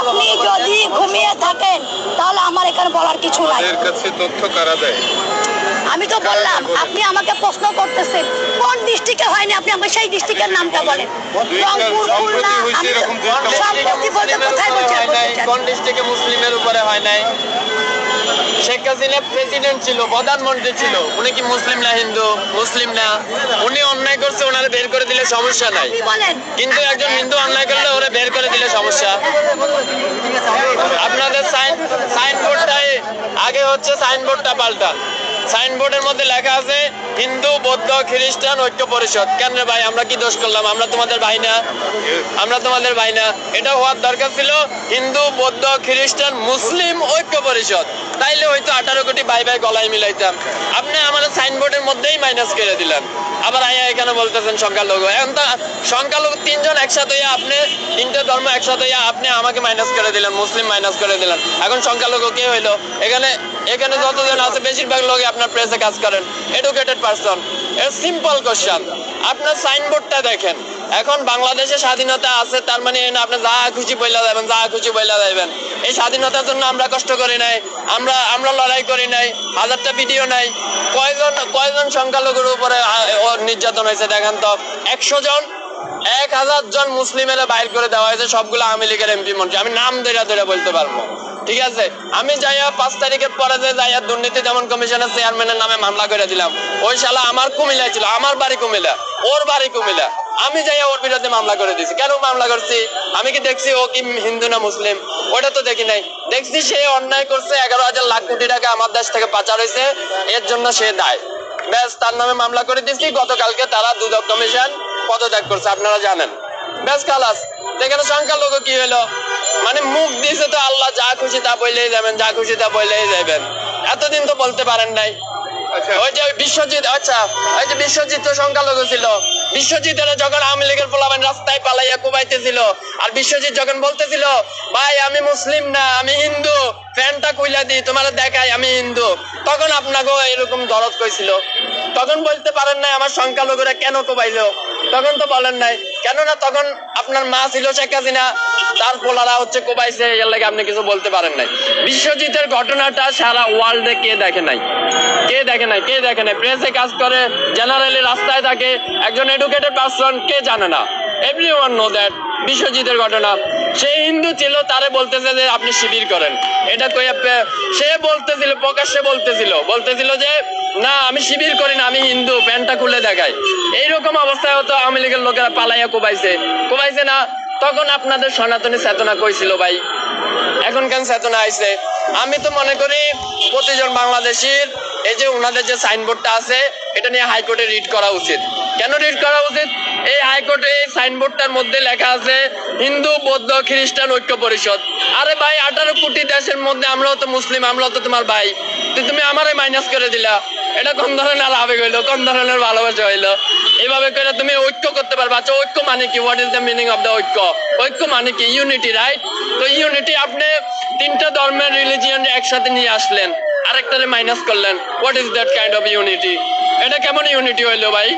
আপনি যদি ঘুমিয়ে থাকেন তাহলে আমার এখানে বলার কিছু নাই। তথ্য কারা দেয়? আমি তো বললাম, আপনি আমাকে প্রশ্ন করতেছেন কোন ডিস্ট্রিক্টে হয়নি, আপনি আমাকে সেই ডিস্ট্রিক্টের নামটা বলেন। রংপুর, খুলনা, আমি সম্প্রতি বলতে কোথায় বলছেন? কোন ডিস্ট্রিক্টে মুসলিমের উপরে হয় নাই? শেখ হাসিনা প্রেসিডেন্ট ছিল, প্রধানমন্ত্রী ছিল, উনি কি মুসলিম না হিন্দু? মুসলিম না। উনি অন্যায় করছে, ওনারে বের করে দিলে সমস্যা নাই, কিন্তু একজন হিন্দু অন্যায় করলে ওরা বের করে দিলে সমস্যা। আপনাদের সাইনবোর্ডটাই আগে হচ্ছে, সাইনবোর্ডটা পাল্টা। সাইনবোর্ডের মধ্যে লেখা আছে হিন্দু, বৌদ্ধ, খ্রিস্টান ঐক্য পরিষদ। কেন রে ভাই, আমরা কি দোষ করলাম? আমরা তোমাদের ভাই না? আমরা তোমাদের ভাই না? এটা হওয়ার দরকার ছিল হিন্দু, বৌদ্ধ, খ্রিস্টান, মুসলিম ঐক্য পরিষদ। তাইলে হয়তো 18 কোটি ভাই ভাই গলায় মিলাইতাম। আপনি আমাদের সাইনবোর্ডের মধ্যেই মাইনাস করে দিলেন। আবার আয়া এখানে বলতেছেন সংখ্যালঘু। এখন তো সংখ্যালঘু তিনজন একসাথে হইয়া, আপনি তিনটে ধর্ম একসাথে হইয়া আপনি আমাকে মাইনাস করে দিলেন, মুসলিম মাইনাস করে দিলেন। এখন সংখ্যালঘু কে হইলো? এখানে এখানে যতজন আছে বেশিরভাগ লোকই আপনার প্রেসে কাজ করেন, এডুকেটেড পারসন। এর সিম্পল কোশ্চেন, আপনার সাইনবোর্ডটা দেখেন। এখন বাংলাদেশে স্বাধীনতা আছে, তার মানে আপনি যা খুশি বইলা যাবেন, যা খুশি বইলা যাবেন। এই স্বাধীনতার জন্য আমরা কষ্ট করি নাই, আমরা লড়াই করি নাই, হাজারটা ভিডিও নাই। কয়জন সংখ্যালঘুর উপরে নির্যাতন হয়েছে দেখেন তো? 100 জন, 1000 জন মুসলিমের বাইর করে দেওয়া হয়েছে, সবগুলো আওয়ামী লীগের এমপি মন্ত্রী। আমি নাম ধরে বলতে পারবো, ঠিক আছে? আমি যাইয়া 5 তারিখের পরে যে যাইয়া দুর্নীতি দমন কমিশনের চেয়ারম্যানের নামে মামলা করে দিলাম। ওই শালা আমার কুমিল্লায় ছিল, আমার বাড়ি কুমিল্লা, ওর বাড়ি কুমিল্লা। আমি যাইয়া ওর বিরুদ্ধে মামলা করে দিছি। কেন মামলা করছি? আমি কি দেখছি ও কি হিন্দু না মুসলিম? ওটা তো দেখি নাই। দেখছি সে অন্যায় করছে, 11,000 লাখ কোটি টাকা আমার দেশ থেকে পাচার হয়েছে, এর জন্য সে দায়। ব্যাস, তার নামে মামলা করে দিচ্ছি। গতকালকে তারা দুদক কমিশন পদত্যাগ করছে, আপনারা জানেন। ব্যাস, খালাস। এখানে সংখ্যালঘু কি হলো? মানে মুখ দিয়েছে তো আল্লাহ, যা খুশি তা বললেই যাবেন, যা খুশি তা বললেই যাবেন। এতদিন তো বলতে পারেন নাই। ওই যে বিশ্বজিৎ, আচ্ছা ওই যে বিশ্বজিৎ তো সংখ্যালঘু ছিল। বিশ্বজিতের যখন আওয়ামী লীগের পোলাপান রাস্তায় পালাইয়া কুবাইতেছিল, আর বিশ্বজিৎ যখন বলতেছিল ভাই আমি মুসলিম না, আমি হিন্দু, ফ্যানটা খুইলা দিই তোমার দেখাই আমি হিন্দু, তখন আপনাকেও এরকম দরদ কইছিল। তখন বলতে পারেন নাই আমার সংখ্যালঘুরা কেন কুবাইলো? তখন তো বলেন নাই। কেননা তখন আপনার মা ছিল শেখ হাসিনা, তার পোলারা হচ্ছে কোবাইছে, এর লাগে আপনি কিছু বলতে পারেন নাই। বিশ্বজিতের ঘটনাটা সারা ওয়ার্ল্ডে কে দেখে নাই? কে দেখে নাই? কে দেখে নাই? প্রেসে কাজ করে, জেনারেলি রাস্তায় থাকে, একজন এডুকেটেড পারসন, কে জানে না? Everyone know that. বিশ্বজিতের ঘটনা, সে হিন্দু ছিল, তারে বলতেছে যে আপনি শিবির করেন। এটা কই সে বলতেছিল, প্রকাশ্যে বলতেছিল যে না আমি শিবির করি না, আমি হিন্দু, প্যান্টটা খুলে দেখাই। এইরকম অবস্থায় হতো আওয়ামী লীগের লোকেরা পালাইয়া কোবাইছে না? তখন আপনাদের সনাতনী চেতনা কইছিল ভাই? এখন কেন চেতনা আইছে? আমি তো মনে করি প্রতিজন বাংলাদেশীর এই যে ওনাদের যে সাইনবোর্ডটা আছে, এটা নিয়ে হাইকোর্টে রিট করা উচিত। কেন রিট করা উচিত? এই হাইকোর্টে এই সাইনবোর্ডটার মধ্যে লেখা আছে হিন্দু, বৌদ্ধ, খ্রিস্টান ঐক্য পরিষদ। আরে ভাই, 18 কোটি দেশের মধ্যে আমরাও তো মুসলিম, আমরাও তো তোমার ভাই। তুমি আমারে মাইনাস করে দিলা। এটা কোন ধরনের আবেগ হইলো? কোন ধরনের ভালোবাসা হইলো? এভাবে করে তুমি ঐক্য করতে পারবা? আচ্ছা, ঐক্য মানে কি? What is the meaning of the ঐক্য? ঐক্য মানে কি? Unity, right? তো ইউনিটি, আপনি 3টা ধর্মের রিলিজিয়ন একসাথে নিয়ে আসলেন, আরেকটারে মাইনাস করলেন। What is that kind of unity? এটা কেমন ইউনিটি হইলো ভাই?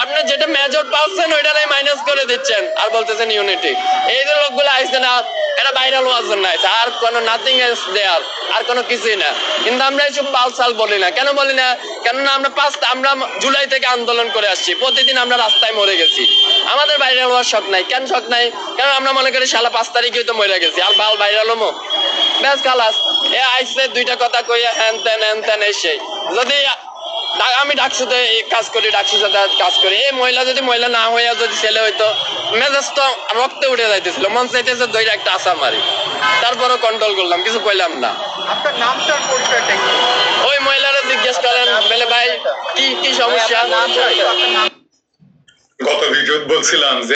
আপনি যেটা মেজর পাচ্ছেন ওইটারে মাইনাস করে দিচ্ছেন আর বলতেছেন ইউনিটি। এই যে লোকগুলো আইছে না, এটা ভাইরাল হওয়ার জন্য আইছে, আর কোনো নাথিং এলস দেয়ার, আর কোনো কিছুই না। কিন্তু আমরা এইসব বালসাল বলি না। কেন বলি না? কেননা আমরা জুলাই থেকে আন্দোলন করে আসছি, প্রতিদিন আমরা রাস্তায় মরে গেছি। আমাদের ভাইরাল হওয়ার শখ নাই। কেন শখ নাই? কারণ আমরা মনে করি শালা 5 তারিখে তো মরে গেছি, আর বাল ভাইরাল হমো। ব্যাস, খালাস। এ আইসে 2টা কথা কইয়া হ্যান ত্যান এসে, যদি আমি ডাকসু তো কাজ করি, ডাকসুর সাথে কাজ করি। এই মহিলা যদি মহিলা না হইয়া যদি ছেলে হইতো, মেজাজ তো রক্তে উঠে যাইতেছিল, মন চাইতেছে দইটা একটা আসার মারি। তারপরও কন্ট্রোল করলাম, কিছু কইলাম না। আপনার নামটার পরিচয়টা কি? ওই মহিলারা জিজ্ঞেস করেন, বলে ভাই কি সমস্যা। গত ভিডিওতে বলছিলাম যে